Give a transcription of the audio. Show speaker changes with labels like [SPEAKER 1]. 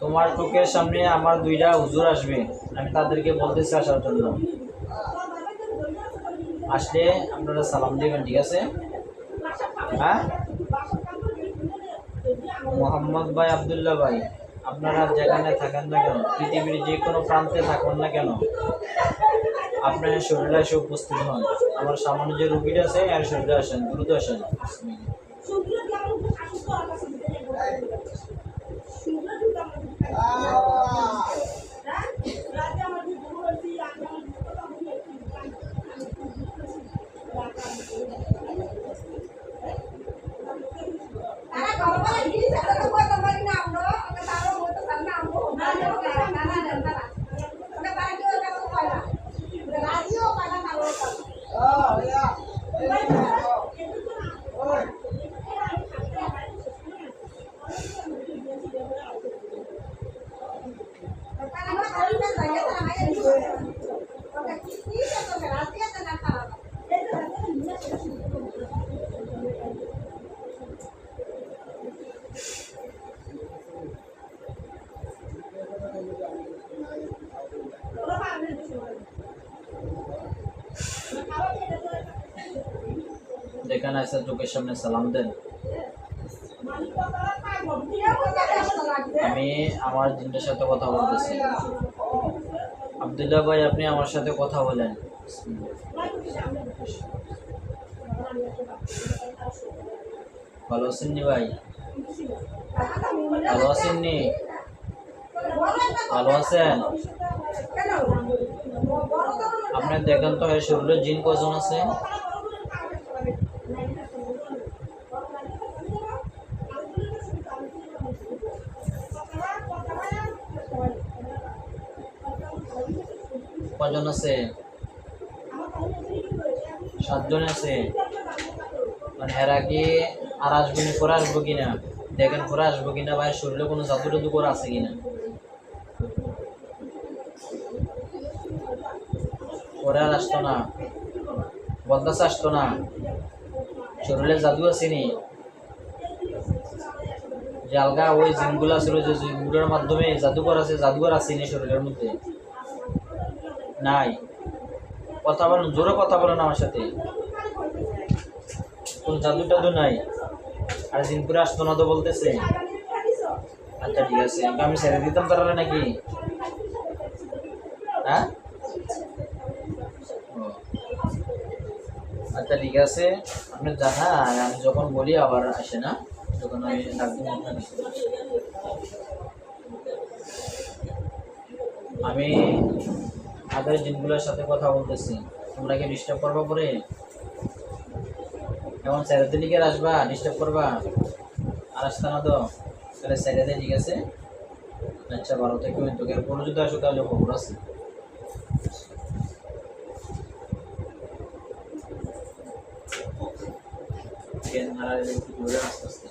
[SPEAKER 1] তোমার চোখের সামনে আমার দুইটা হুজুর আসবে, আমি তাদেরকে বলতেছি আসার জন্য। আসলে আপনারা সালাম দিবেন, ঠিক আছে? হ্যাঁ, মোহাম্মদ ভাই, আবদুল্লাহ ভাই, আপনারা যেখানে থাকেন না কেন, পৃথিবীর যে কোনো প্রান্তে থাকুন না কেন, আপনার শরীরে এসে উপস্থিত হন। আমার সামনে যে রুগীটা আছে এর শরীরে আসেন, দ্রুত আসেন। যেখানে আছে চোখের সামনে সালাম দেন। আমি আমার জিনের সাথে কথা বলতেছি। আবদুল্লাহ ভাই, আপনি আমার সাথে কথা বলেন। ভালো আছেন নি ভাই? ভালো আছেন নি? ভালো আছেন? আপনি দেখেন তো এই শরীরে জিন কজন আছে? কজন আছে? 7 জন আছে। মানে এর আগে আর আসবো না, পরে আসবো কিনা দেখেন, পরে আসবো কিনা ভাই, শরীরে কোনো জাদু টাদু করে আছে কিনা। পরে আর আসতো না, বলতেছে আসতো না, শরীরে জাদু আছে নি? যে আলগা ওই জিনগুলো ছিল, যে জিনগুলোর মাধ্যমে জাদুকর আছে, জাদুকর আছে নি শরীরের মধ্যে? নাই। কথা বলেন, জোরে কথা বলেন আমার সাথে। কোন জাদু টাদু নাই, আর জিনপুরে আসতো না তো বলতেছে। আচ্ছা ঠিক আছে, আমি ছেড়ে দিতাম তারা নাকি? হ্যাঁ, আচ্ছা ঠিক আছে, আপনি জানা, আর আমি যখন বলি আবার আসে না, যখন আমি ডাকবো আমি আগের জিনগুলোর সাথে কথা বলতেছি। তোমরা কি ডিস্টার্ব করবা পরে? এমন স্যারের দিকে আসবা, ডিস্টার্ব করবা? আর আসতে না তো, তাহলে স্যারের ঠিক আছে। আচ্ছা ভালো থেকে তোকে কোনো যদি আসো তাহলে খবর আছে। আস্তে আস্তে